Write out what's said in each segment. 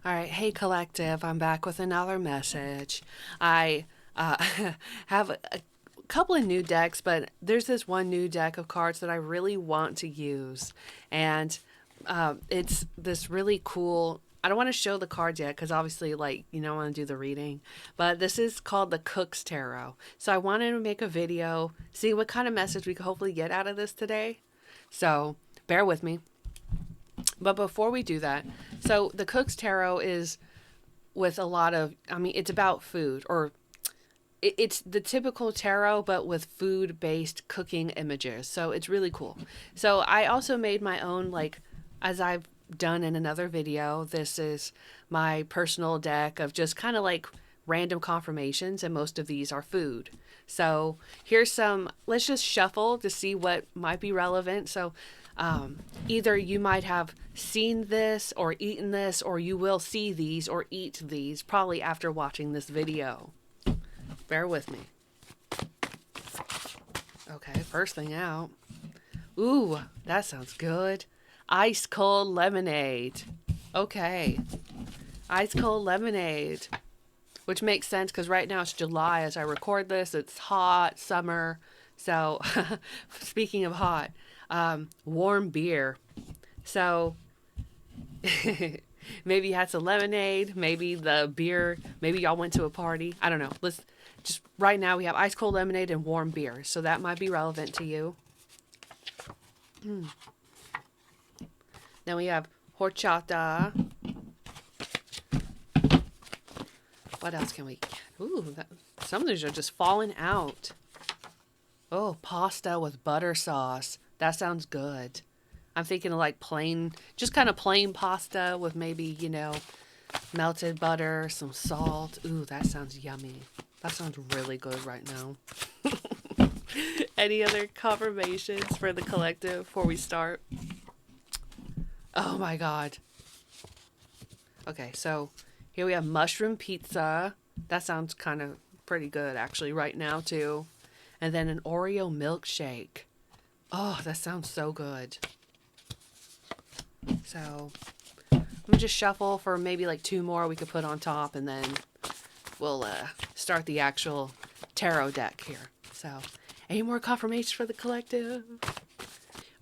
All right, hey collective, I'm back with another message. I uh, have a couple of new decks, but there's this one new deck of cards that I really want to use, and it's this really cool. I don't want to show the cards yet because obviously, like, I want to do the reading, but this is called the Cook's Tarot. So I wanted to make a video, see what kind of message we could hopefully get out of this today. So bear with me. But before we do that, so the Cook's Tarot is with a lot of, I mean, it's about food, or it's the typical tarot, but with food based cooking images. So it's really cool. So I also made my own, like, as I've done in another video, this is my personal deck of just kind of like random confirmations, and most of these are food. So here's some, let's just shuffle to see what might be relevant. So either you might have seen this or eaten this, or you will see these or eat these probably after watching this video. Bear with me. Okay, first thing out. Ooh, that sounds good. Ice cold lemonade. Okay, ice cold lemonade. Which makes sense because right now it's July as I record this. It's hot, summer. So, speaking of hot, warm beer. So, maybe you had some lemonade, maybe the beer, maybe y'all went to a party. I don't know. Let's just right now we have ice cold lemonade and warm beer. So that might be relevant to you. Then we have horchata. What else can we? Ooh, some of these are just falling out. Oh, pasta with butter sauce. That sounds good. I'm thinking of like plain, just kind of plain pasta with maybe, melted butter, some salt. Ooh, that sounds yummy. That sounds really good right now. Any other confirmations for the collective before we start? Oh my God. Okay, so here we have mushroom pizza. That sounds kind of pretty good actually right now too. And then an Oreo milkshake. Oh, that sounds so good. So let me just shuffle for maybe like two more we could put on top, and then we'll start the actual tarot deck here. So any more confirmations for the collective?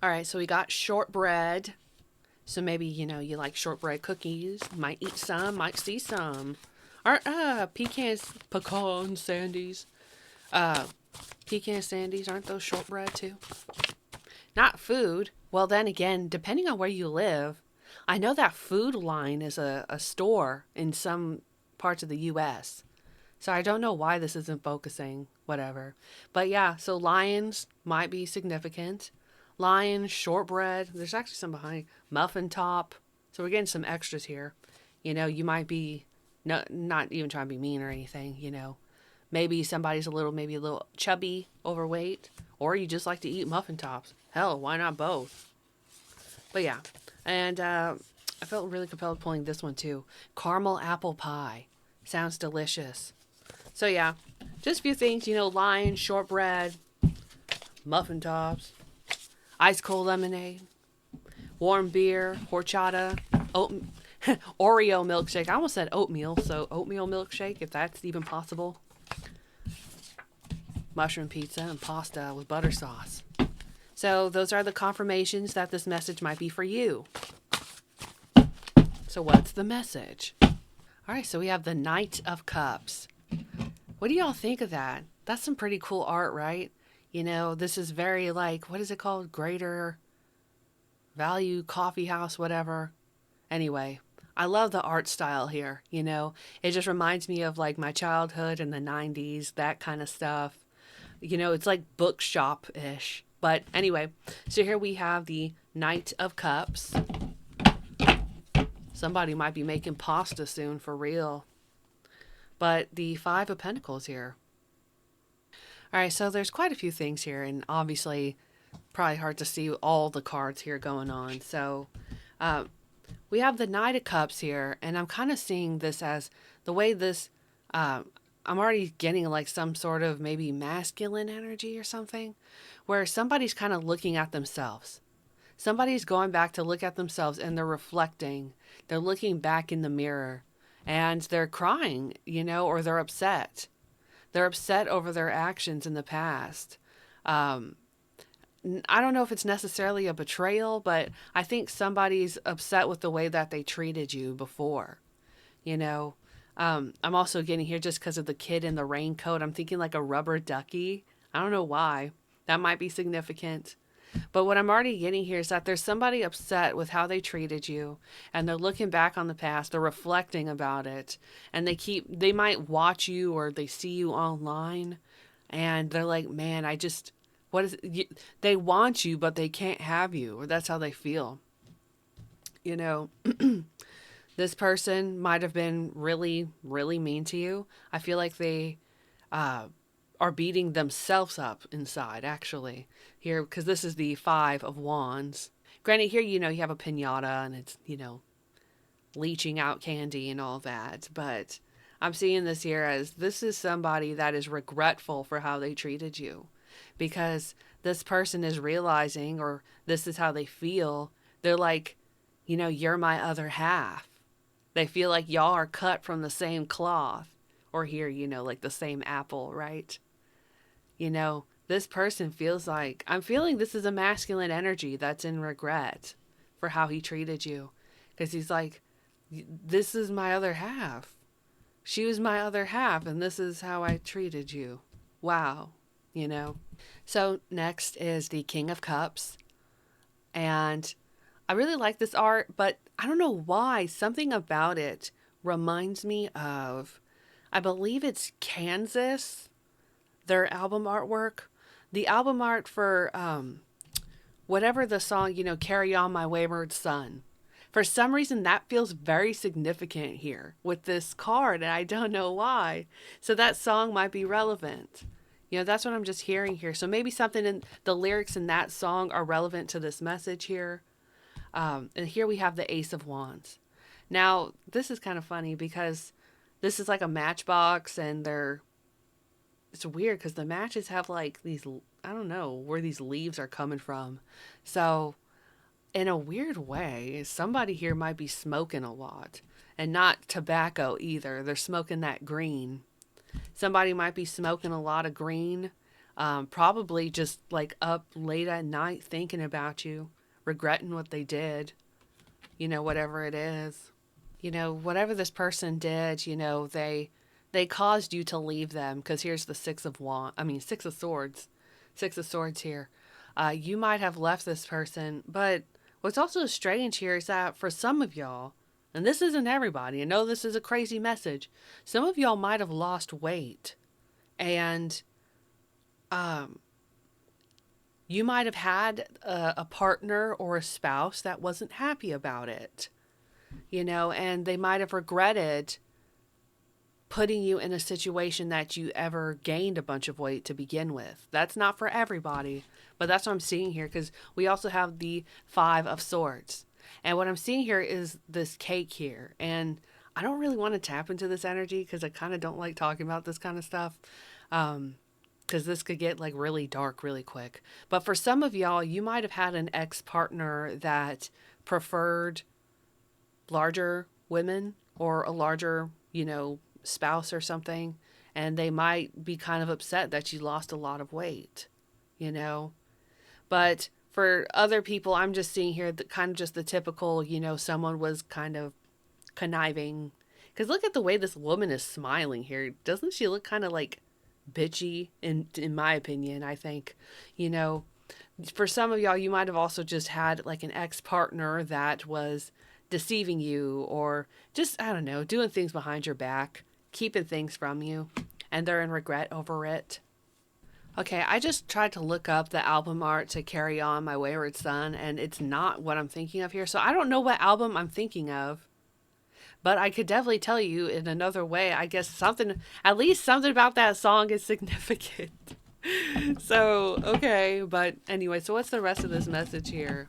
All right, so we got shortbread. So maybe, you like shortbread cookies. Might eat some, might see some. Or pecan sandies. Pecan sandies, aren't those shortbread too? Not food. Well, then again, depending on where you live, I know that Food Line is a store in some parts of the U.S. So I don't know why this isn't focusing, whatever. But yeah, so lions might be significant. Lions, shortbread. There's actually some behind. Muffin top. So we're getting some extras here. You might be not even trying to be mean or anything. Maybe somebody's maybe a little chubby, overweight, or you just like to eat muffin tops. Hell, why not both? But yeah, and I felt really compelled pulling this one too. Caramel apple pie. Sounds delicious. So yeah, just a few things, lion, shortbread, muffin tops, ice cold lemonade, warm beer, horchata, oat, Oreo milkshake. I almost said oatmeal, so oatmeal milkshake, if that's even possible. Mushroom pizza and pasta with butter sauce. So those are the confirmations that this message might be for you. So what's the message? All right, so we have the Knight of Cups. What do y'all think of that? That's some pretty cool art, right? This is very like, what is it called? Greater Value Coffee House, whatever. Anyway, I love the art style here, It just reminds me of like my childhood in the 90s, that kind of stuff. It's like bookshop-ish. But anyway, so here we have the Knight of Cups. Somebody might be making pasta soon for real. But the Five of Pentacles here. All right, so there's quite a few things here, and obviously probably hard to see all the cards here going on. So we have the Knight of Cups here, and I'm kind of seeing this as the way this, I'm already getting like some sort of maybe masculine energy or something, where somebody's kind of looking at themselves. Somebody's going back to look at themselves and they're reflecting. They're looking back in the mirror and they're crying, or they're upset. They're upset over their actions in the past. Um, I don't know if it's necessarily a betrayal, but I think somebody's upset with the way that they treated you before. You know, I'm also getting here just because of the kid in the raincoat. I'm thinking like a rubber ducky. I don't know why. That might be significant. But what I'm already getting here is that there's somebody upset with how they treated you and they're looking back on the past, they're reflecting about it, and they might watch you or they see you online and they're like, "Man, what is it? They want you but they can't have you." Or that's how they feel. You know, this person might have been really, really mean to you. I feel like they uh, are beating themselves up inside, actually, here, because this is the Five of Wands. Granted, here, you have a pinata and it's, leaching out candy and all that, but I'm seeing this here as this is somebody that is regretful for how they treated you because this person is realizing, or this is how they feel. They're like, you're my other half. They feel like y'all are cut from the same cloth, or here, like the same apple, right? This person feels like, I'm feeling this is a masculine energy that's in regret for how he treated you. Because he's like, this is my other half. She was my other half, and this is how I treated you. Wow. So next is the King of Cups. And I really like this art, but I don't know why. Something about it reminds me of, I believe it's Kansas, their album artwork. The album art for whatever the song, Carry On My Wayward Son. For some reason, that feels very significant here with this card, and I don't know why. So that song might be relevant. That's what I'm just hearing here. So maybe something in the lyrics in that song are relevant to this message here. And here we have the Ace of Wands. Now, this is kind of funny because this is like a matchbox, and it's weird because the matches have like these, I don't know where these leaves are coming from. So in a weird way, somebody here might be smoking a lot, and not tobacco either. They're smoking that green. Somebody might be smoking a lot of green, probably just like up late at night thinking about you, regretting what they did, whatever it is. Whatever this person did, they caused you to leave them, because here's the Six of Swords. Six of Swords here. You might have left this person, but what's also strange here is that for some of y'all, and this isn't everybody, I know this is a crazy message, some of y'all might have lost weight, and you might have had a partner or a spouse that wasn't happy about it, and they might have regretted putting you in a situation that you ever gained a bunch of weight to begin with. That's not for everybody, but that's what I'm seeing here, because we also have the Five of Swords. And what I'm seeing here is this cake here. And I don't really want to tap into this energy because I kind of don't like talking about this kind of stuff. Because this could get like really dark really quick. But for some of y'all, you might have had an ex-partner that preferred larger women, or a larger, spouse or something, and they might be kind of upset that you lost a lot of weight, But for other people, I'm just seeing here the kind of just the typical, someone was kind of conniving. Because look at the way this woman is smiling here. Doesn't she look kind of like bitchy, in my opinion, I think. For some of y'all, you might have also just had like an ex-partner that was deceiving you, or just, I don't know, doing things behind your back, keeping things from you, and they're in regret over it. Okay, I just tried to look up the album art to Carry On My Wayward Son, and it's not what I'm thinking of here. So I don't know what album I'm thinking of, but I could definitely tell you in another way. I guess at least something about that song is significant. So, okay, but anyway, so what's the rest of this message here?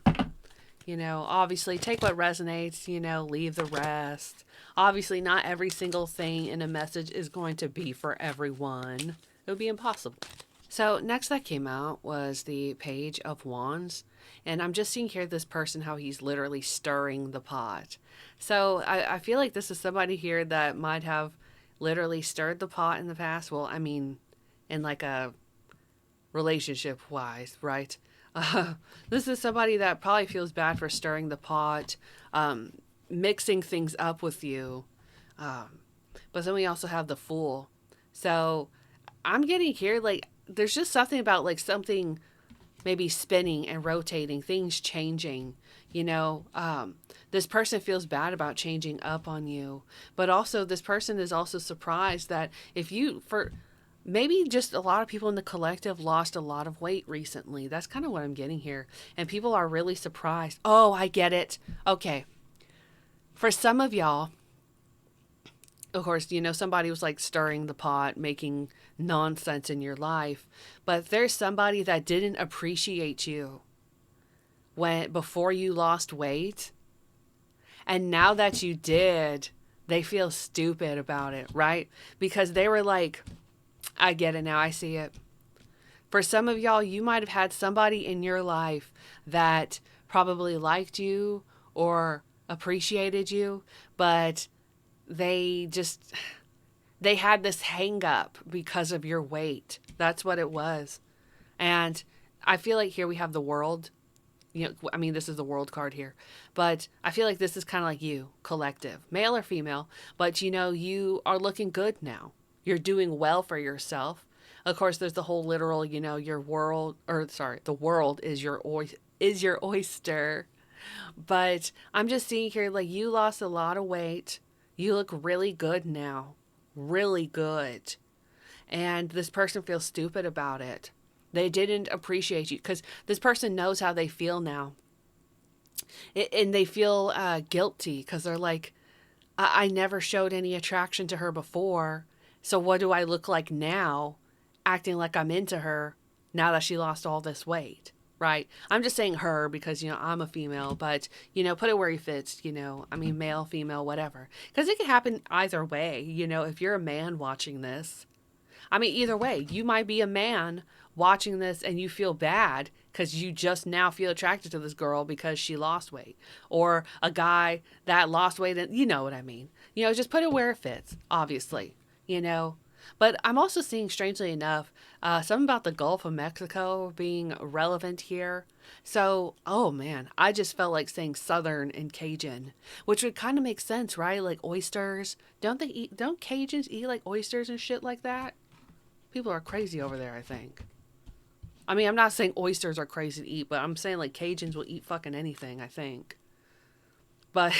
Obviously take what resonates, leave the rest. Obviously, not every single thing in a message is going to be for everyone. It would be impossible. So next that came out was the Page of Wands. And I'm just seeing here this person, how he's literally stirring the pot. So I feel like this is somebody here that might have literally stirred the pot in the past. Well, I mean, in like a relationship wise, right? Uh, this is somebody that probably feels bad for stirring the pot, um, mixing things up with you. Um, but then we also have the Fool. So I'm getting here, like, there's just something about like something maybe spinning and rotating, things changing. You know, this person feels bad about changing up on you, but also this person is also surprised that if you, for maybe just a lot of people in the collective lost a lot of weight recently. That's kind of what I'm getting here. And people are really surprised. Oh, I get it. Okay. For some of y'all, of course, you know, somebody was like stirring the pot, making nonsense in your life, but there's somebody that didn't appreciate you when before you lost weight, and now that you did, they feel stupid about it, right? Because they were like, I get it now, I see it. For some of y'all, you might have had somebody in your life that probably liked you or appreciated you, but they just they had this hang up because of your weight. That's what it was. And I feel like here we have the World. You know, I mean, this is the World card here, but I feel like this is kind of like you, collective, male or female, but you know, you are looking good now. You're doing well for yourself. Of course, there's the whole literal, you know, your world, or sorry, the world is your oyster. But I'm just seeing here, like, you lost a lot of weight. You look really good now. Really good. And this person feels stupid about it. They didn't appreciate you because this person knows how they feel now. And they feel guilty because they're like, I never showed any attraction to her before. So what do I look like now, acting like I'm into her now that she lost all this weight? Right? I'm just saying her because, you know, I'm a female, but, you know, put it where he fits, you know, I mean, male, female, whatever. Because it could happen either way. You know, if you're a man watching this, I mean, either way, you might be a man watching this and you feel bad because you just now feel attracted to this girl because she lost weight. Or a guy that lost weight, and you know what I mean. You know, just put it where it fits, obviously, you know. But I'm also seeing, strangely enough, something about the Gulf of Mexico being relevant here. So, oh man, I just felt like saying Southern and Cajun, which would kind of make sense, right? Like oysters. Don't Cajuns eat like oysters and shit like that? People are crazy over there, I think. I mean, I'm not saying oysters are crazy to eat, but I'm saying like Cajuns will eat fucking anything, I think. But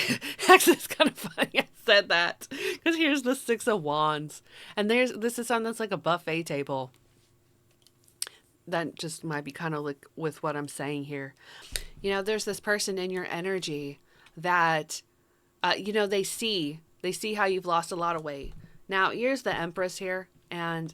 actually, it's kind of funny I said that because here's the Six of Wands, and this is something that's like a buffet table. That just might be kind of like with what I'm saying here. You know, there's this person in your energy that, you know, they see how you've lost a lot of weight. Now, here's the Empress here, and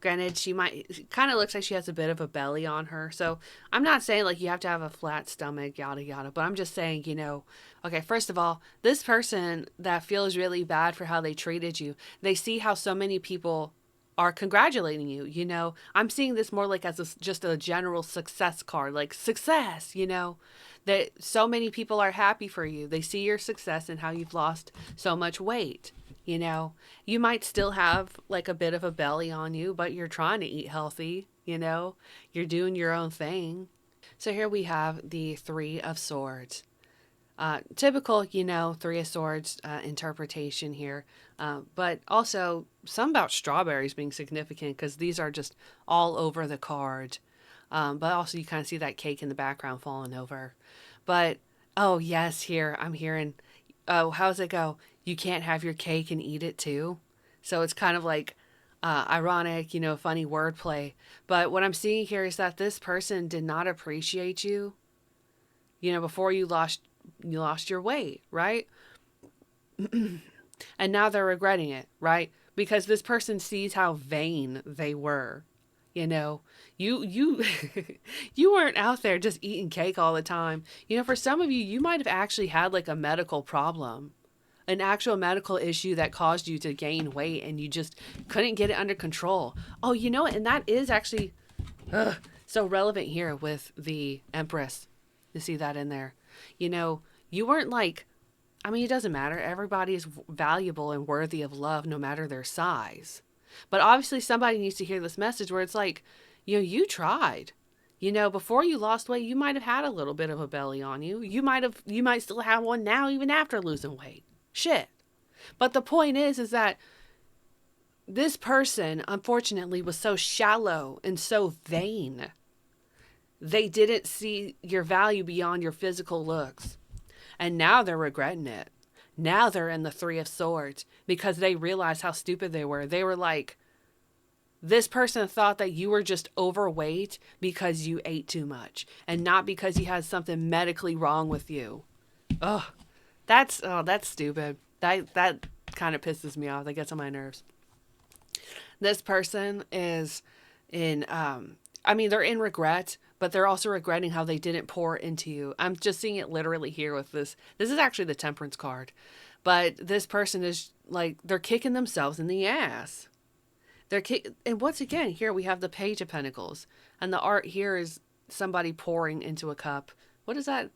granted, she might kind of looks like she has a bit of a belly on her. So I'm not saying like you have to have a flat stomach, yada yada. But I'm just saying, you know, okay, first of all, this person that feels really bad for how they treated you, they see how so many people are congratulating you. You know, I'm seeing this more like as just a general success card, like success. You know, that so many people are happy for you. They see your success and how you've lost so much weight. You know, you might still have like a bit of a belly on you, but you're trying to eat healthy, you know, you're doing your own thing. So here we have the Three of Swords. Typical, you know, Three of Swords interpretation here, but also some about strawberries being significant because these are just all over the card. But also you kind of see that cake in the background falling over. But, oh, yes, here I'm hearing, oh, how's it go? You can't have your cake and eat it too. So it's kind of like ironic, you know, funny wordplay. But what I'm seeing here is that this person did not appreciate you, you know, before you lost your weight, right? And now they're regretting it, right? Because this person sees how vain they were. You know, you you weren't out there just eating cake all the time. You know, for some of you, you might have actually had like a medical problem, an actual medical issue that caused you to gain weight and you just couldn't get it under control. Oh, you know what? And that is actually so relevant here with the Empress. You see that in there. You know, you weren't like, I mean, it doesn't matter. Everybody is valuable and worthy of love no matter their size. But obviously, somebody needs to hear this message where it's like, you know, you tried. You know, before you lost weight, you might have had a little bit of a belly on you. You might still have one now, even after losing weight. Shit. But the point is that this person, unfortunately, was so shallow and so vain. They didn't see your value beyond your physical looks. And now they're regretting it. Now they're in the Three of Swords because they realized how stupid they were. They were like, this person thought that you were just overweight because you ate too much and not because you had something medically wrong with you. Oh, that's stupid. That kind of pisses me off. That gets on my nerves. This person is they're in regret, but they're also regretting how they didn't pour into you. I'm just seeing it literally here with this. This is actually the Temperance card. But this person is like, they're kicking themselves in the ass. And once again, here we have the Page of Pentacles. And the art here is somebody pouring into a cup. What is that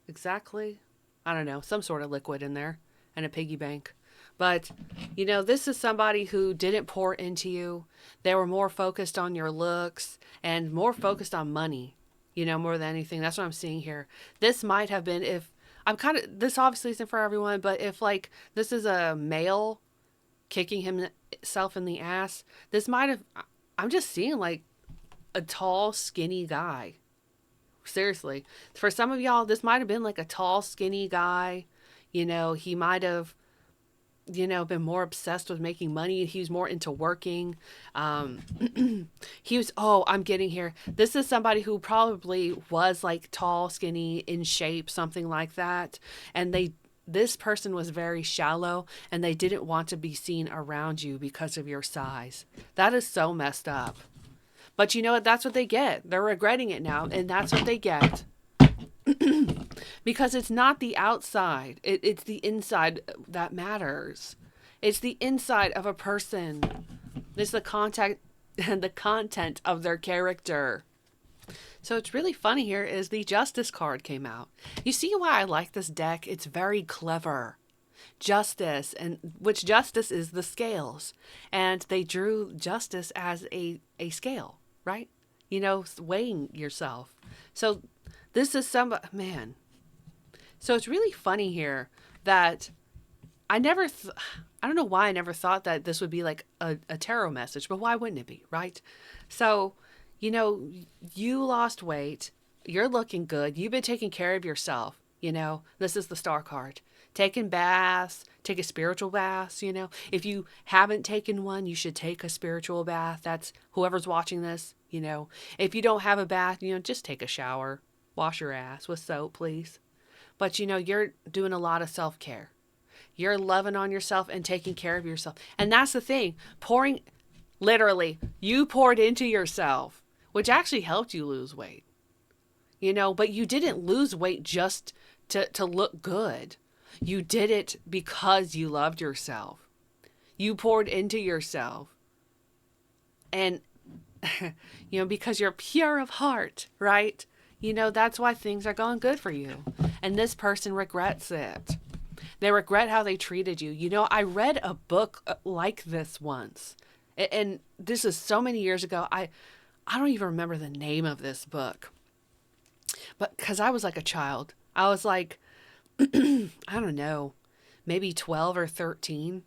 exactly? I don't know. Some sort of liquid in there. And a piggy bank. But, you know, this is somebody who didn't pour into you. They were more focused on your looks and more focused on money, you know, more than anything. That's what I'm seeing here. This might have been this obviously isn't for everyone, but if like this is a male kicking himself in the ass, I'm just seeing like a tall, skinny guy. Seriously. For some of y'all, this might have been like a tall, skinny guy. You know, he might have, you know, been more obsessed with making money. He was more into working. I'm getting here. This is somebody who probably was like tall, skinny, in shape, something like that. And this person was very shallow and they didn't want to be seen around you because of your size. That is so messed up. But you know what? That's what they get. They're regretting it now, and that's what they get. Because it's not the outside. It's the inside that matters. It's the inside of a person. It's the content and the content of their character. So it's really funny here is the Justice card came out. You see why I like this deck? It's very clever. Justice, and which Justice is the scales. And they drew Justice as a scale, right? You know, weighing yourself. So this is man. So it's really funny here that I don't know why I never thought that this would be like a tarot message, but why wouldn't it be, right? So, you know, you lost weight, you're looking good, you've been taking care of yourself, you know, this is the Star card. Taking baths, take a spiritual bath, you know. If you haven't taken one, you should take a spiritual bath. That's whoever's watching this, you know. If you don't have a bath, you know, just take a shower. Wash your ass with soap, please. But, you know, you're doing a lot of self-care. You're loving on yourself and taking care of yourself. And that's the thing. Literally, you poured into yourself, which actually helped you lose weight. You know, but you didn't lose weight just to look good. You did it because you loved yourself. You poured into yourself. And, you know, because you're pure of heart, right? You know, that's why things are going good for you. And this person regrets it. They regret how they treated you. You know, I read a book like this once. And this is so many years ago. I don't even remember the name of this book. But because I was like a child. I was like, I don't know, maybe 12 or 13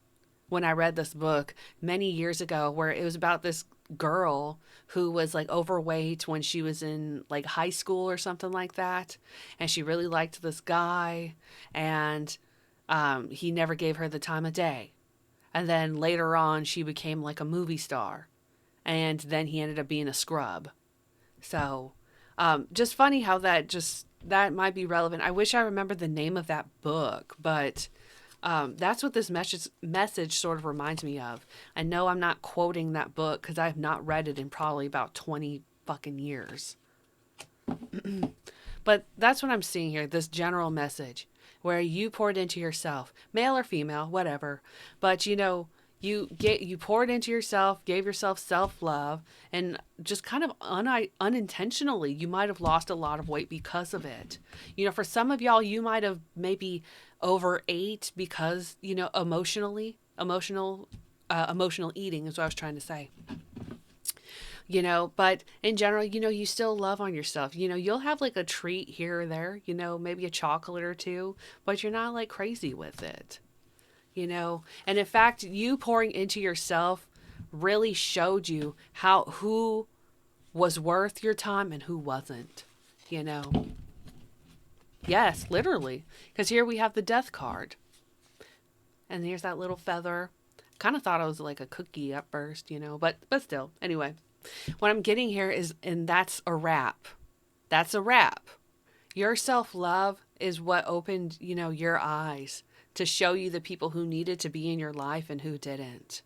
when I read this book many years ago, where it was about this girl who was like overweight when she was in like high school or something like that. And she really liked this guy, and he never gave her the time of day. And then later on, she became like a movie star. And then he ended up being a scrub. So just funny how that might be relevant. I wish I remembered the name of that book, but that's what this message sort of reminds me of. I know I'm not quoting that book because I have not read it in probably about 20 fucking years. But that's what I'm seeing here, this general message. where you poured into yourself, male or female, whatever. But you poured into yourself, gave yourself self-love, and just kind of unintentionally, you might have lost a lot of weight because of it. For some of y'all, you might have maybe overate because, emotional eating is what I was trying to say. But in general, you still love on yourself. You'll have like a treat here or there, maybe a chocolate or two, but you're not like crazy with it. And in fact, you pouring into yourself really showed you who was worth your time and who wasn't. Yes, literally, because here we have the death card, and here's that little feather. Kind of thought it was like a cookie at first, but still. Anyway, what I'm getting here is, and that's a wrap. That's a wrap. Your self-love is what opened, your eyes to show you the people who needed to be in your life and who didn't.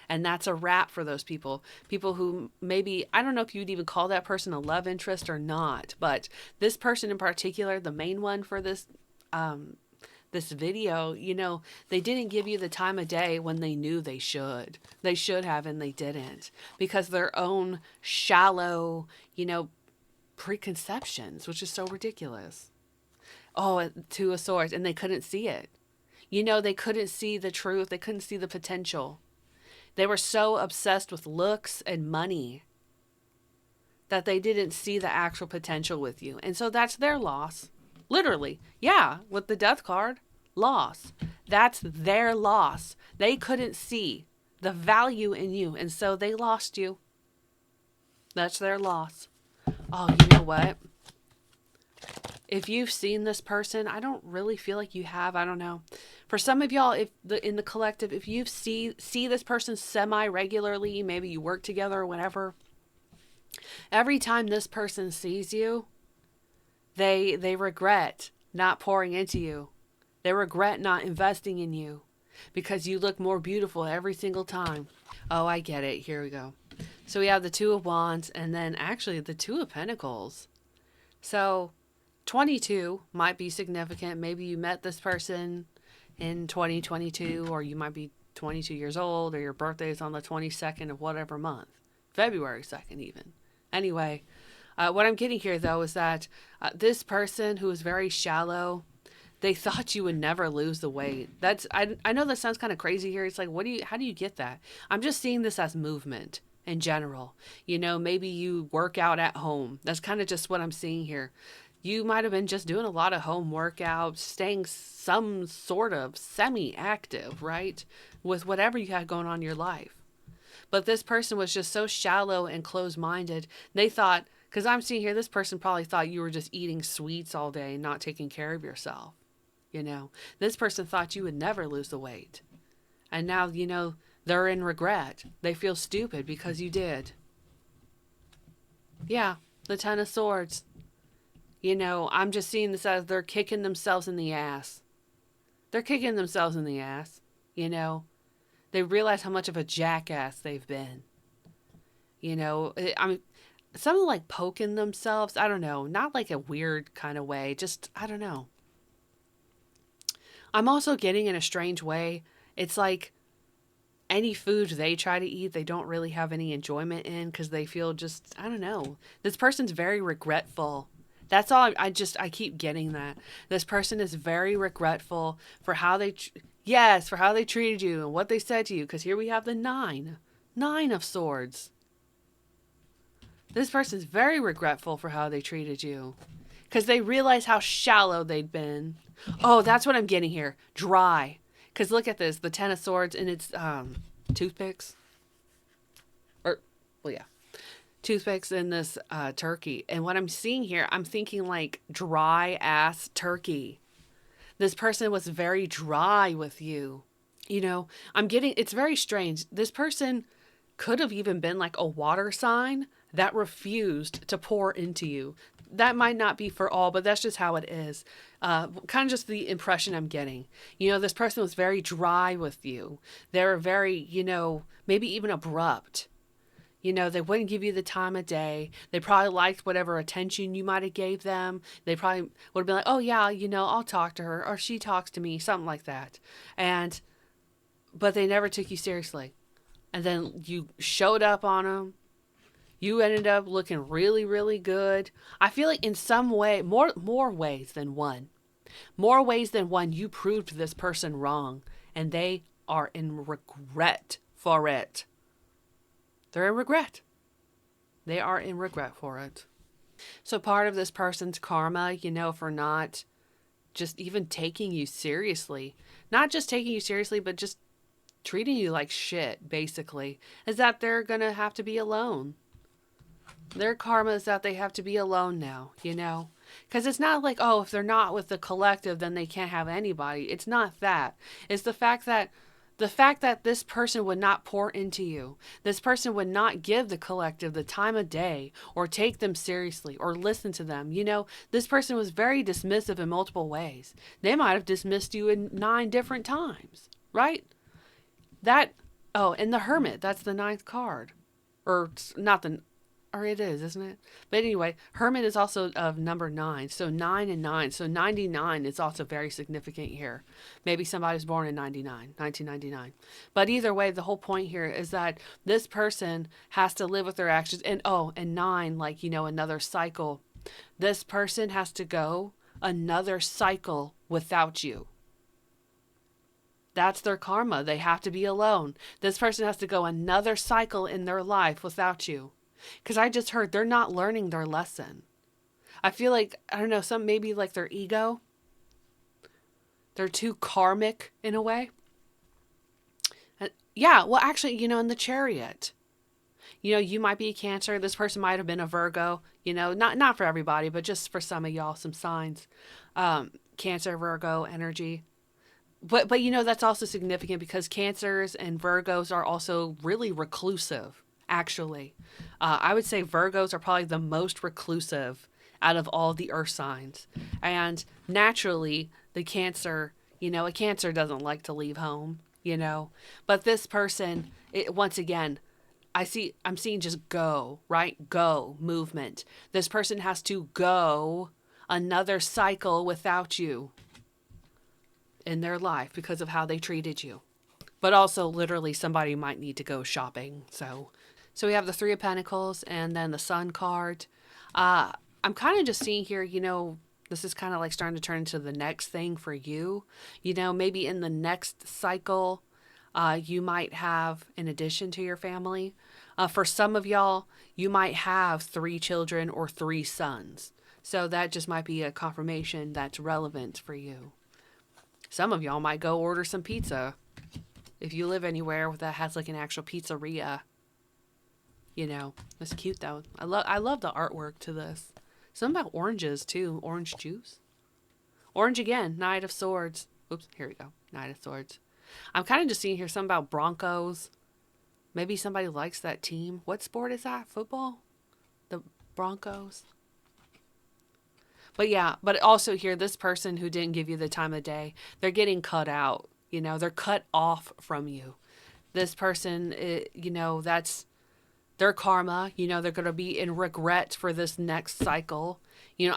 And that's a wrap for those people. People who maybe, I don't know if you'd even call that person a love interest or not, but this person in particular, the main one for this video, they didn't give you the time of day when they knew they should. They should have, and they didn't, because their own shallow, preconceptions, which is so ridiculous. Oh, Two of Swords, and they couldn't see it. They couldn't see the truth. They couldn't see the potential. They were so obsessed with looks and money that they didn't see the actual potential with you. And so that's their loss. Literally. Yeah, with the death card, loss. That's their loss. They couldn't see the value in you, and so they lost you. That's their loss. Oh, you know what? If you've seen this person, I don't really feel like you have. I don't know. For some of y'all, in the collective, if you see this person semi-regularly, maybe you work together or whatever, every time this person sees you, they regret not pouring into you. They regret not investing in you because you look more beautiful every single time. Oh, I get it. Here we go. So we have the Two of Wands and then actually the Two of Pentacles. So 22 might be significant. Maybe you met this person in 2022, or you might be 22 years old, or your birthday is on the 22nd of whatever month, February 2nd even. Anyway, what I'm getting here though is that this person who is very shallow, they thought you would never lose the weight. I know that sounds kind of crazy here. It's like, how do you get that? I'm just seeing this as movement in general. Maybe you work out at home. That's kind of just what I'm seeing here. You might have been just doing a lot of home workouts, staying some sort of semi-active, right? With whatever you had going on in your life. But this person was just so shallow and closed-minded. They thought, because I'm seeing here, this person probably thought you were just eating sweets all day and not taking care of yourself. This person thought you would never lose the weight. And now, they're in regret. They feel stupid because you did. Yeah, the Ten of Swords. I'm just seeing this as they're kicking themselves in the ass. They're kicking themselves in the ass. They realize how much of a jackass they've been. Something like poking themselves. I don't know. Not like a weird kind of way. Just, I don't know. I'm also getting in a strange way. It's like any food they try to eat, they don't really have any enjoyment in because they feel just, I don't know. This person's very regretful. That's all. I keep getting that. This person is very regretful for how they, for how they treated you and what they said to you. Because here we have the Nine of Swords. This person's very regretful for how they treated you. Because they realize how shallow they'd been. Oh, that's what I'm getting here. Dry. Because look at this. The Ten of Swords and it's toothpicks. Toothpicks in this turkey. And what I'm seeing here, I'm thinking like dry ass turkey. This person was very dry with you. It's very strange. This person could have even been like a water sign that refused to pour into you. That might not be for all, but that's just how it is. Kind of just the impression I'm getting. This person was very dry with you. They were very, maybe even abrupt. You know, they wouldn't give you the time of day. They probably liked whatever attention you might have gave them. They probably would have been like, oh yeah, you know, I'll talk to her, or she talks to me, something like that. And but they never took you seriously. And then you showed up on them. You ended up looking really, really good. I feel like in some way, more ways than one. More ways than one, you proved this person wrong, and they are in regret for it. They're in regret. They are in regret for it. So part of this person's karma, you know, for not just even taking you seriously, not just taking you seriously, but just treating you like shit, basically, is that they're going to have to be alone. Their karma is that they have to be alone now, you know? Because it's not like, oh, if they're not with the collective, then they can't have anybody. It's not that. It's the fact that this person would not pour into you. This person would not give the collective the time of day or take them seriously or listen to them. You know, this person was very dismissive in multiple ways. They might have dismissed you in 9 different times, right? And the Hermit, that's the 9th card. Or not the or it is, isn't it? But anyway, Hermit is also of number 9. So 9 and 9. So 99 is also very significant here. Maybe somebody was born in 1999. But either way, the whole point here is that this person has to live with their actions. And 9, like, you know, another cycle. This person has to go another cycle without you. That's their karma. They have to be alone. This person has to go another cycle in their life without you. Because I just heard they're not learning their lesson. I feel like, I don't know, maybe like their ego. They're too karmic in a way. Yeah, well, actually, you know, in the Chariot. You know, you might be a Cancer. This person might have been a Virgo. You know, not for everybody, but just for some of y'all, some signs. Cancer, Virgo, energy. But you know, that's also significant because Cancers and Virgos are also really reclusive. Actually, I would say Virgos are probably the most reclusive out of all the earth signs. And naturally, the Cancer, you know, a Cancer doesn't like to leave home, you know. But this person, once again, I'm seeing just go, right? Go, movement. This person has to go another cycle without you in their life because of how they treated you. But also, literally, somebody might need to go shopping, So we have the 3 of Pentacles and then the Sun card. I'm kind of just seeing here, you know, this is kind of like starting to turn into the next thing for you. You know, maybe in the next cycle, you might have an addition to your family. For some of y'all, you might have 3 children or 3 sons. So that just might be a confirmation that's relevant for you. Some of y'all might go order some pizza. If you live anywhere that has like an actual pizzeria. You know, it's cute though. I love the artwork to this. Something about oranges too. Orange juice. Orange again. Knight of Swords. Oops, here we go. Knight of Swords. I'm kind of just seeing here something about Broncos. Maybe somebody likes that team. What sport is that? Football? The Broncos? But yeah, but also here, this person who didn't give you the time of day, they're getting cut out. You know, they're cut off from you. This person, you know, that's their karma. You know, they're going to be in regret for this next cycle. You know,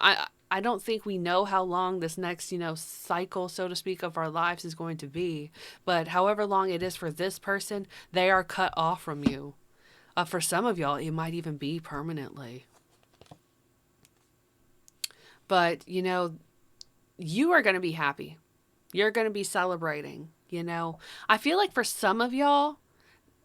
I don't think we know how long this next, you know, cycle, so to speak, of our lives is going to be. But however long it is for this person, they are cut off from you. For some of y'all, it might even be permanently. But, you know, you are going to be happy. You're going to be celebrating, you know. I feel like for some of y'all,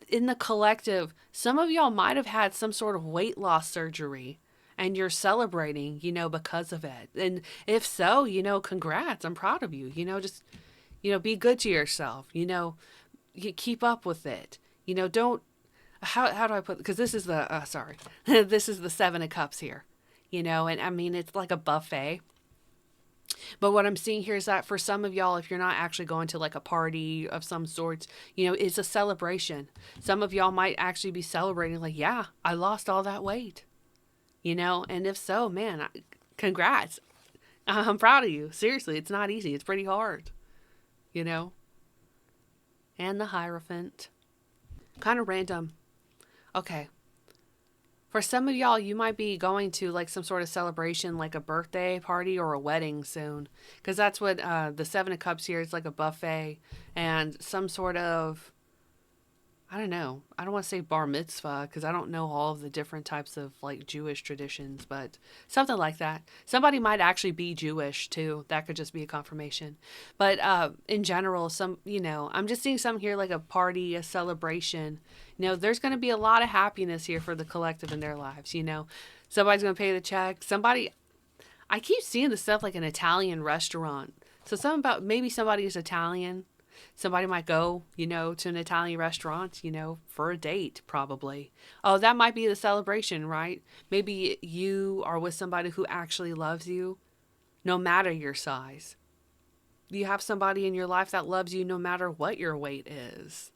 in the collective, some of y'all might have had some sort of weight loss surgery and you're celebrating, you know, because of it. And if so, you know, congrats. I'm proud of you. You know, just, you know, be good to yourself. You know, you keep up with it. You know, don't, how do I put, because this is the, this is the 7 of Cups here, you know, and I mean, it's like a buffet. But what I'm seeing here is that for some of y'all, if you're not actually going to like a party of some sorts, you know, it's a celebration. Some of y'all might actually be celebrating like, yeah, I lost all that weight, you know, and if so, man, congrats. I'm proud of you. Seriously, it's not easy. It's pretty hard, you know. And the Hierophant. Kind of random. Okay. For some of y'all, you might be going to like some sort of celebration, like a birthday party or a wedding soon. Because that's what the Seven of Cups here is, like a buffet and some sort of, I don't know. I don't want to say bar mitzvah because I don't know all of the different types of like Jewish traditions, but something like that. Somebody might actually be Jewish too. That could just be a confirmation. But in general, I'm just seeing some here like a party, a celebration. There's going to be a lot of happiness here for the collective in their lives. Somebody's going to pay the check. I keep seeing the stuff like an Italian restaurant. So something about maybe somebody is Italian. Somebody might go, to an Italian restaurant, for a date, probably. Oh, that might be the celebration, right? Maybe you are with somebody who actually loves you, no matter your size. You have somebody in your life that loves you no matter what your weight is.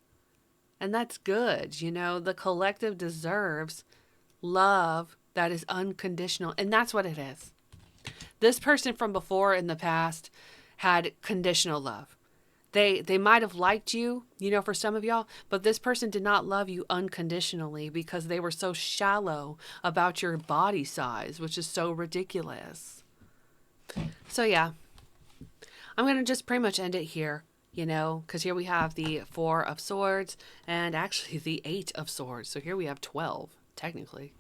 And that's good. The collective deserves love that is unconditional. And that's what it is. This person from before in the past had conditional love. They might have liked you, for some of y'all, but this person did not love you unconditionally because they were so shallow about your body size, which is so ridiculous. So yeah, I'm going to just pretty much end it here, because here we have the Four of Swords and actually the Eight of Swords. So here we have 12, technically.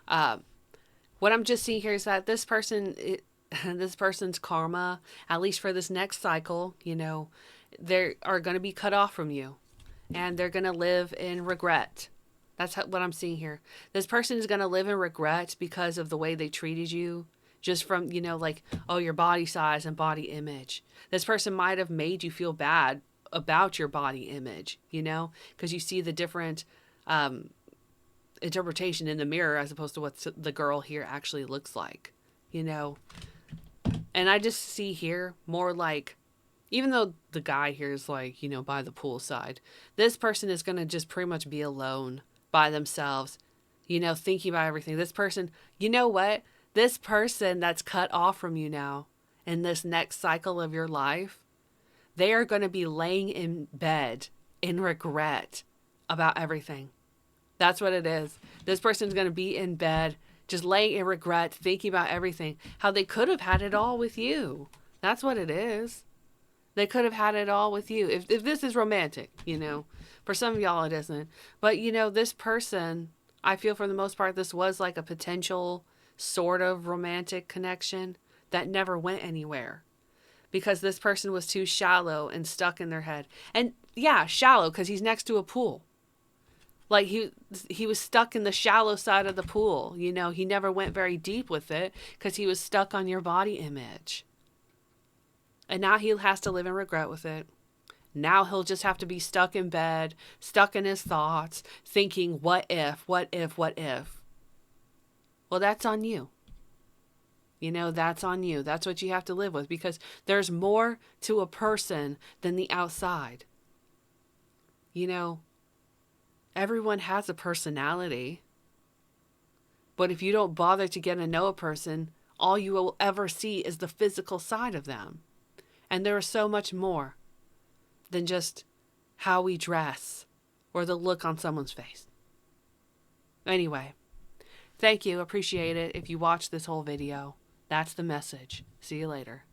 What I'm just seeing here is that this person's karma, at least for this next cycle, they are going to be cut off from you and they're going to live in regret. That's what I'm seeing here. This person is going to live in regret because of the way they treated you, just from, your body size and body image. This person might have made you feel bad about your body image, because you see the different interpretation in the mirror as opposed to what the girl here actually looks like, And I just see here more like, even though the guy here is like, by the poolside, this person is going to just pretty much be alone by themselves, thinking about everything. This person, what? This person that's cut off from you now in this next cycle of your life, they are going to be laying in bed in regret about everything. That's what it is. This person's going to be in bed, just laying in regret, thinking about everything, how they could have had it all with you. That's what it is. They could have had it all with you. If this is romantic, for some of y'all it isn't. But, this person, I feel for the most part, this was like a potential sort of romantic connection that never went anywhere. Because this person was too shallow and stuck in their head. And yeah, shallow because he's next to a pool. Like he was stuck in the shallow side of the pool. He never went very deep with it because he was stuck on your body image. And now he has to live in regret with it. Now he'll just have to be stuck in bed, stuck in his thoughts, thinking, what if, what if, what if? Well, that's on you. That's on you. That's what you have to live with because there's more to a person than the outside. Everyone has a personality. But if you don't bother to get to know a person, all you will ever see is the physical side of them. And there is so much more than just how we dress or the look on someone's face. Anyway, thank you. Appreciate it. If you watched this whole video, that's the message. See you later.